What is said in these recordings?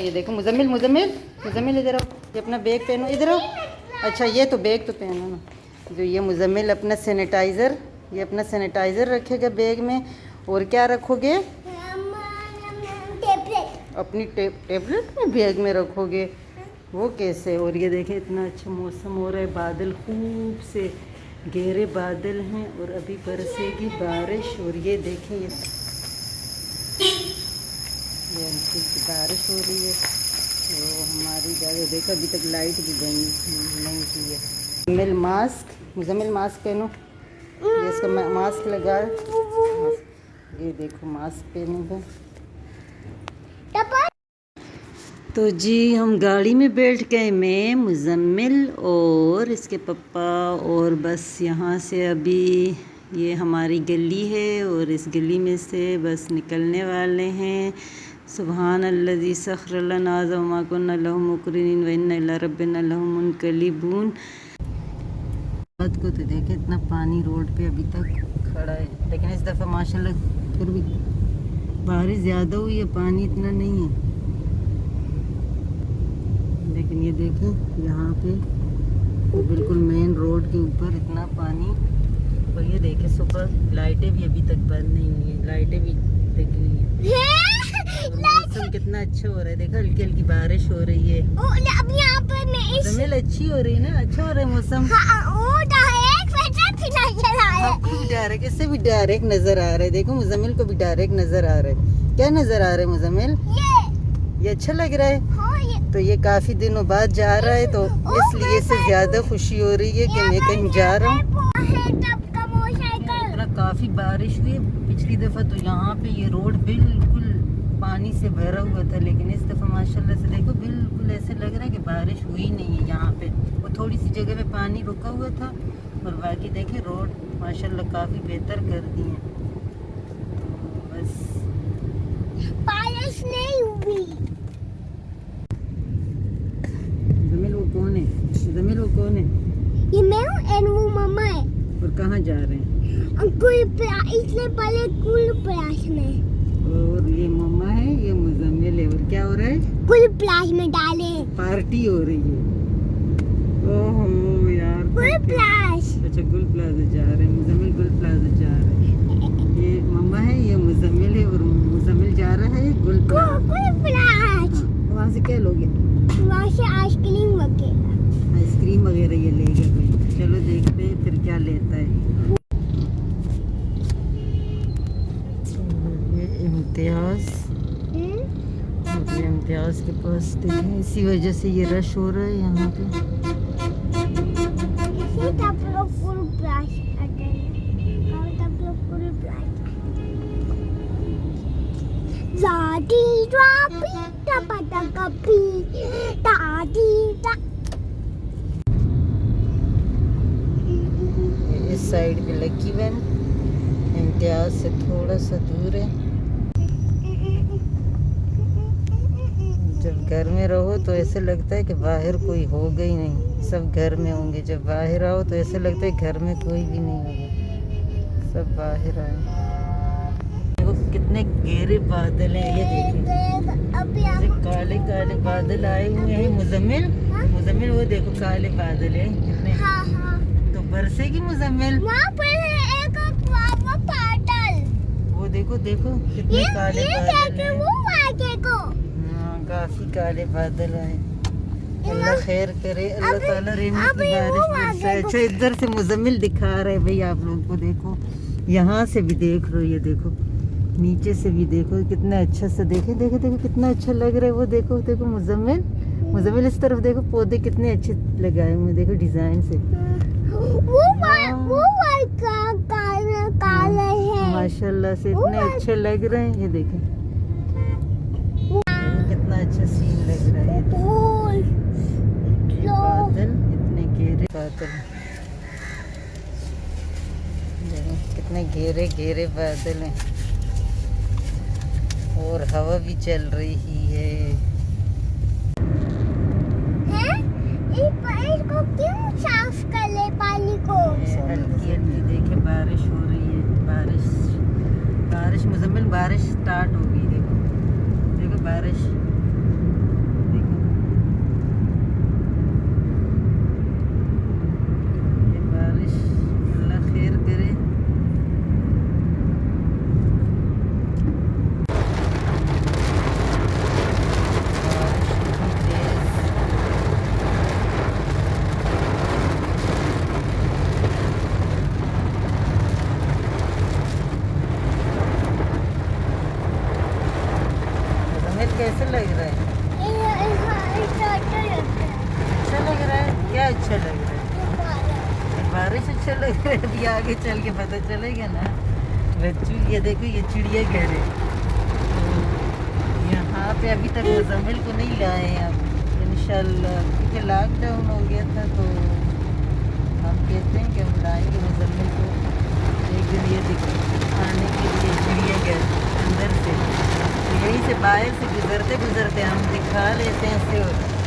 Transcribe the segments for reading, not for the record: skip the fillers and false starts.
ये देखो मुजम्मिल मुजम्मिल मुजम्मिल इधर आओ, ये अपना बैग पहनो, इधर आओ। अच्छा ये तो बैग तो पहनो ना। जो ये मुजम्मिल अपना सैनिटाइज़र, ये अपना सैनिटाइज़र रखेगा बैग में। और क्या रखोगे? अपनी टेबलेट में बैग में रखोगे, वो कैसे? और ये देखें इतना अच्छा मौसम हो रहा है, बादल खूब से गहरे बादल हैं और अभी बरसेगी बारिश। और ये देखें ये हल्की बारिश हो रही है। तो हमारी जगह देखो अभी तक लाइट भी बंद नहीं की है। मुजम्मिल मास्क पहनो, ये इसका मास्क लगा, ये देखो मास्क पहने। तो जी हम गाड़ी में बैठ गए, मैं मुजम्मिल और इसके पापा। और बस यहाँ से अभी ये हमारी गली है और इस गली में से बस निकलने वाले हैं। सुबहान अल्लज़ी सख़र लना मा कुन्ना लहू मुक़रिनीन व इन्ना इला रब्बिना लमुनक़लिबून। रात को तो देखे इतना पानी रोड पे अभी तक खड़ा है, लेकिन इस दफ़ा माशाल्लाह फिर भी बारिश ज़्यादा हुई है, पानी इतना नहीं है। लेकिन ये देखें यहाँ पे तो बिल्कुल मेन रोड के ऊपर इतना पानी। और ये देखें सुबह लाइटें भी अभी तक बंद नहीं हुई है, लाइटें भी लगी हुई है। मौसम कितना अच्छा हो रहा है, देखो हल्की हल्की बारिश हो रही है। अब यहाँ पर मैं जमील अच्छी हो रही है ना, अच्छा हो रहा है मौसम। डायरेक्ट इससे भी डायरेक्ट नजर आ रहा है, देखो मुजम्मिल को भी डायरेक्ट नजर आ रहा है। क्या नजर आ रहा है मुजम्मिल? ये अच्छा लग रहा है। हाँ, तो ये काफी दिनों बाद जा रहा है, तो इसलिए से ज्यादा खुशी हो रही है कि मैं कहीं जा रहा हूँ। काफी बारिश हुई पिछली दफा, तो यहाँ पे ये रोड बिल्कुल पानी से भरा हुआ था, लेकिन इस दफा माशाल्लाह से देखो बिल्कुल ऐसे लग रहा है कि बारिश हुई नहीं है यहाँ पे। वो थोड़ी सी जगह पे पानी रुका हुआ था और बाकी देखे रोड माशाल्लाह काफी बेहतर कर दी है। तो बस बारिश नहीं हुई। जमील वो कौन है? जमील वो कौन है? ये मैं हूँ और वो मम्मा है। और कहाँ जा रहे हैं? इसलिए पहले कुल प्लास में। और ये मम्मा है, ये मुजम्मिल है। और क्या हो रहा है? कुल प्लास में डाले पार्टी हो रही है। ओहो यार, कुल प्लास। अच्छा गुल प्लाजा जा रहे हैं, मुजम्मिल गुल प्लाजा जा रहे हैं। ये मम्मा है, ये मुजम्मिल है और मुजम्मिल जा रहा है गुल प्लाजा। कुल प्लास। वहाँ से क्या लोगे? वहाँ से आइसक्रीम वगैरह। आइसक्रीम वगैरह ये लेगा कोई। चलो देखते हैं फिर क्या लेता है। इम्तियाज, इम्तियाज के पास देखें, इसी वजह से ये रश हो रहा है यहाँ पे। इस साइड पे लकी वैन इम्तियाज से थोड़ा सा दूर है। जब घर में रहो तो ऐसे लगता है कि बाहर कोई होगा ही नहीं, सब घर में होंगे। जब बाहर आओ तो ऐसे लगता है घर में कोई भी नहीं होगा, सब बाहर आए। देखो कितने गहरे बादल हैं, ये देखें काले काले बादल आए हुए हैं। मुजम्मिल मुजम्मिल वो देखो काले बादल हैं कितने। हाँ, हाँ। तो बरसेगी मुजम्मिल। वहाँ पर है एक बादल। वो देखो देखो कितने काले बादल हैं। वो आगे को काफी काले बादल आए। अल्लाह खैर करे, अल्लाह ताला रहमत की बारिश बरसाए। अच्छा इधर से मुजम्मिल दिखा रहे भाई आप लोगों को, देखो यहाँ से भी देख रहे हो, ये देखो नीचे से भी देखो कितना अच्छा सा। देखे देखे देखो कितना अच्छा लग रहा है। वो देखो देखो मुजम्मिल मुजम्मिल इस तरफ देखो, पौधे कितने अच्छे लगाए हुए देखो डिजाइन से। काले हैं माशाल्लाह से इतने अच्छे लग रहे हैं। ये देखें कितना अच्छा सीन लग रहा है। बादल इतने गहरे बादल, कितने गहरे गहरे बादल हैं और हवा भी चल रही है। इसको क्यों साफ कर ले पानी को? हल्की हल्की देखे बारिश हो रही है। बारिश बारिश मुजम्मिल बारिश स्टार्ट हो गई। देखो देखो बारिश अच्छा लग रहा है? बारिश अच्छा लग रहा है? अभी आगे चल के पता चलेगा ना बच्चों। ये देखो ये चिड़ियाघर है। यहाँ पे अभी तक मुज़म्मिल को नहीं लाए हैं अब इंशाल्लाह, क्योंकि लॉकडाउन हो गया था तो हम कहते हैं कि हम लाएंगे मुज़म्मिल को एक दिन ये दिखाने के लिए चिड़ियाघर अंदर से। तो यहीं से बाहर से गुजरते गुजरते हम दिखा लेते हैं इसे। और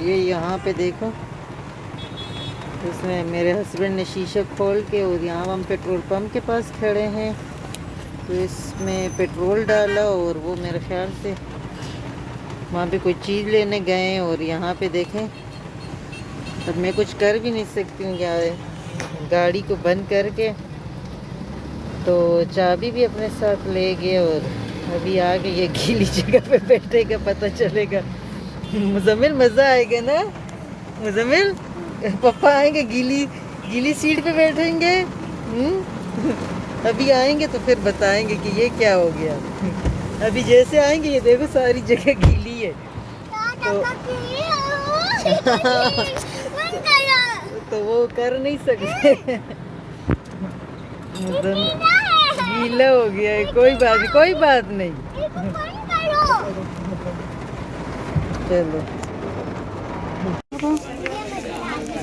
ये यहाँ पे देखो, इसमें मेरे हस्बैंड ने शीशा खोल के, और यहाँ हम पेट्रोल पंप के पास खड़े हैं तो इसमें पेट्रोल डाला और वो मेरे ख्याल से वहाँ पे कोई चीज़ लेने गए। और यहाँ पे देखें, अब मैं कुछ कर भी नहीं सकती हूँ यार, गाड़ी को बंद करके तो चाबी भी अपने साथ ले गए। और अभी आगे ये गीली जगह पे बैठेगा, पता चलेगा। मुज़म्मिल मज़ा आएगा ना मुज़म्मिल? पापा आएंगे गीली गीली सीट पे बैठेंगे। अभी आएंगे तो फिर बताएंगे कि ये क्या हो गया। अभी जैसे आएंगे ये देखो सारी जगह गीली है तो वो कर नहीं सकते। गीला हो गया है, कोई बात नहीं, कोई बात नहीं। चलो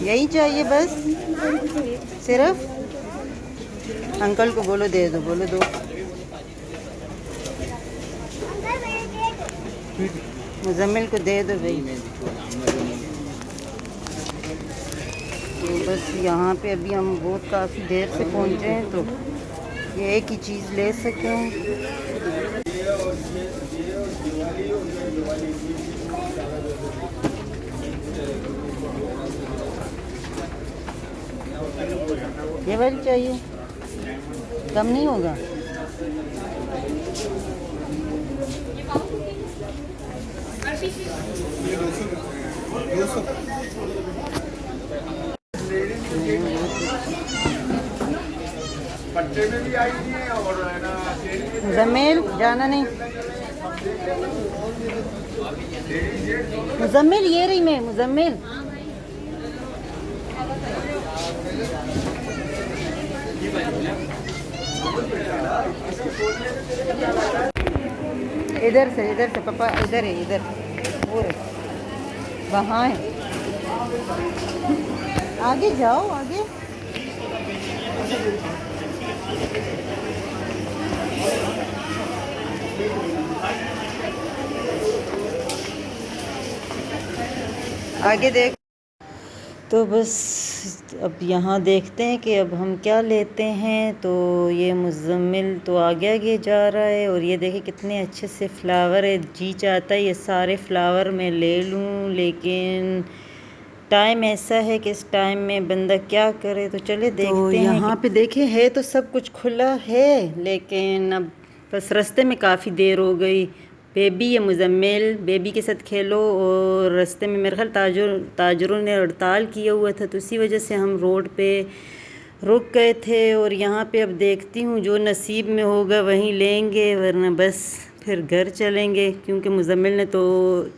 यही चाहिए बस, सिर्फ अंकल को बोलो दे दो, बोलो दो। मुज़म्मिल को दे दो भाई। तो बस यहाँ पे अभी हम बहुत काफ़ी देर से पहुँचे हैं तो ये एक ही चीज़ ले सके हैं। ये वाली चाहिए, कम नहीं होगा? मुज़म्मिल जाना नहीं। मुज़म्मिल ये रही मैं, मुज़म्मिल इधर से पापा, इधर है, इधर और वहाँ है। आगे जाओ, आगे। आगे देख। तो बस अब यहाँ देखते हैं कि अब हम क्या लेते हैं। तो ये मुज़म्मिल तो आगे आगे जा रहा है और ये देखिए कितने अच्छे से फ्लावर है। जी चाहता है ये सारे फ्लावर मैं ले लूँ, लेकिन टाइम ऐसा है कि इस टाइम में बंदा क्या करे। तो चले देखते हैं। यहाँ पे देखे है तो सब कुछ खुला है, लेकिन अब बस रास्ते में काफ़ी देर हो गई। बेबी है मुज़म्मिल, बेबी के साथ खेलो। और रास्ते में मेरे ख्याल ताजरों ने हड़ताल किया हुआ था तो इसी वजह से हम रोड पे रुक गए थे। और यहाँ पे अब देखती हूँ जो नसीब में होगा वहीं लेंगे, वरना बस फिर घर चलेंगे, क्योंकि मुज़म्मिल ने तो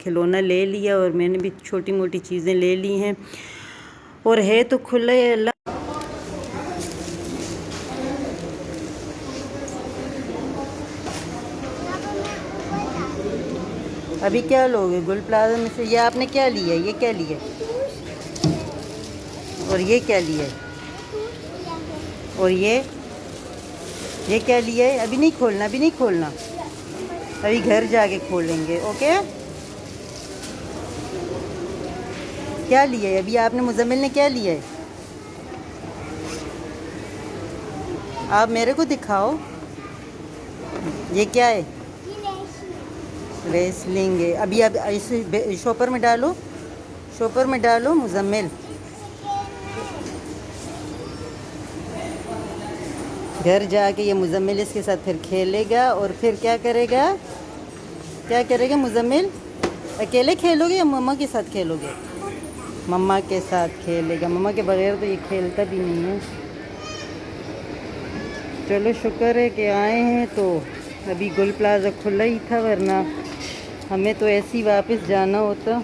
खिलौना ले लिया और मैंने भी छोटी मोटी चीज़ें ले ली हैं। और है तो खुला है अल्लाह। अभी क्या लोगे गुल प्लाजा में से? ये आपने क्या लिया? ये क्या लिया? और ये क्या लिया? और ये क्या लिया है? अभी नहीं खोलना, अभी नहीं खोलना, अभी घर जाके खोलेंगे। ओके क्या लिया है अभी आपने? मुजम्मिल ने क्या लिया है? आप मेरे को दिखाओ, ये क्या है? रेस लेंगे अभी। अब इसे शॉपर में डालो, शॉपर में डालो मुजम्मिल। घर जाके ये मुजम्मिल इसके साथ फिर खेलेगा और फिर क्या करेगा? क्या करेगा मुजम्मिल? अकेले खेलोगे या मम्मा के साथ खेलोगे? मम्मा के साथ खेलेगा, मम्मा के बगैर तो ये खेलता भी नहीं है। चलो शुक्र है कि आए हैं, तो अभी गुल प्लाजा खुला ही था, वरना हमें तो ऐसे ही वापस जाना होता।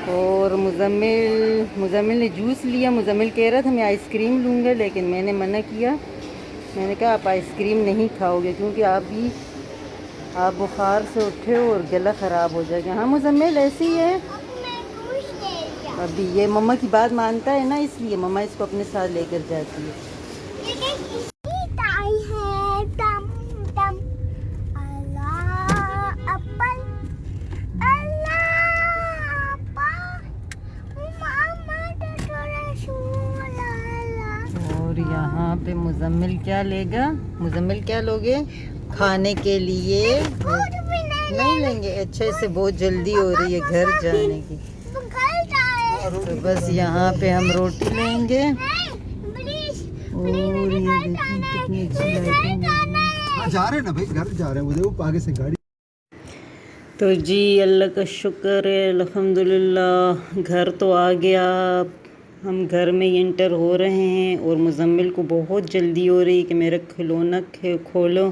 और मुजम्मिल ने जूस लिया। मुजम्मिल कह रहा था मैं आइसक्रीम लूँगा, लेकिन मैंने मना किया। मैंने कहा आप आइसक्रीम नहीं खाओगे क्योंकि आप बुखार से उठे हो और गला ख़राब हो जाएगा। हाँ मुजम्मिल ऐसे ही है। अभी ये मम्मा की बात मानता है ना, इसलिए मम्मा इसको अपने साथ लेकर जाती है। और यहाँ पे मुजम्मिल क्या लेगा? मुजम्मिल क्या लोगे खाने के लिए? नहीं लेंगे। अच्छा, इससे बहुत जल्दी हो रही है घर जाने की, तो बस यहाँ पे हम रोटी लेंगे। और ये देखें कितनी अच्छी लाइटिंग है। जा रहे हैं ना भाई, घर जा रहे हैं, उधर आगे से गाड़ी। तो जी अल्लाह का शुक्र है, अल्हम्दुलिल्लाह घर तो आ गया। हम घर में इंटर हो रहे हैं और मुजम्मिल को बहुत जल्दी हो रही है कि मेरा खिलौना खोलो,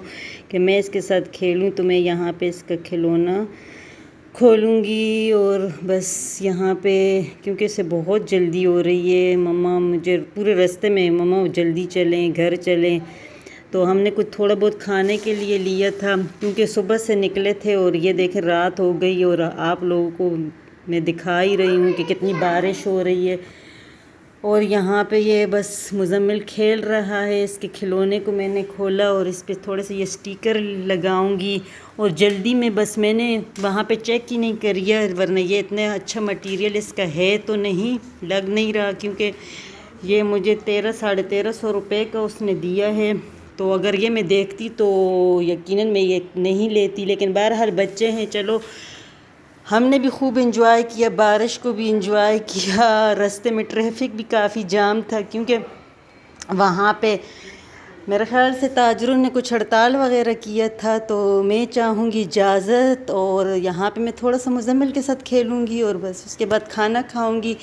कि मैं इसके साथ खेलूं। तो मैं यहाँ पे इसका खिलौना खोलूँगी और बस यहाँ पे, क्योंकि इसे बहुत जल्दी हो रही है। मम्मा मुझे पूरे रास्ते में मम्मा जल्दी चलें, घर चलें। तो हमने कुछ थोड़ा बहुत खाने के लिए लिया था क्योंकि सुबह से निकले थे और ये देखें रात हो गई। और आप लोगों को मैं दिखा ही रही हूँ कि कितनी बारिश हो रही है। और यहाँ पे ये बस मुजम्मिल खेल रहा है। इसके खिलौने को मैंने खोला और इस पे थोड़े से ये स्टिकर लगाऊंगी। और जल्दी में बस मैंने वहाँ पे चेक ही नहीं करिए, वरना ये इतना अच्छा मटेरियल इसका है तो नहीं, लग नहीं रहा, क्योंकि ये मुझे 1300-1350 रुपये का उसने दिया है। तो अगर ये मैं देखती तो यकीनन मैं ये नहीं लेती, लेकिन बहरहाल बच्चे हैं। चलो, हमने भी खूब इंजॉय किया, बारिश को भी इंजॉय किया। रास्ते में ट्रैफिक भी काफ़ी जाम था क्योंकि वहाँ पे मेरे ख़्याल से ताजरों ने कुछ हड़ताल वगैरह किया था। तो मैं चाहूँगी इजाज़त, और यहाँ पे मैं थोड़ा सा मुजम्मिल के साथ खेलूँगी और बस उसके बाद खाना खाऊँगी।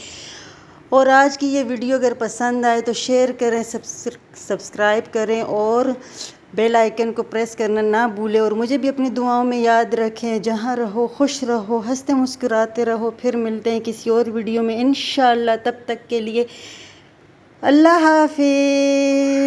और आज की ये वीडियो अगर पसंद आए तो शेयर करें, सब्सक्राइब करें और बेल आइकन को प्रेस करना ना भूलें। और मुझे भी अपनी दुआओं में याद रखें। जहाँ रहो खुश रहो, हंसते मुस्कुराते रहो। फिर मिलते हैं किसी और वीडियो में इंशाअल्लाह। तब तक के लिए अल्लाह हाफिज़।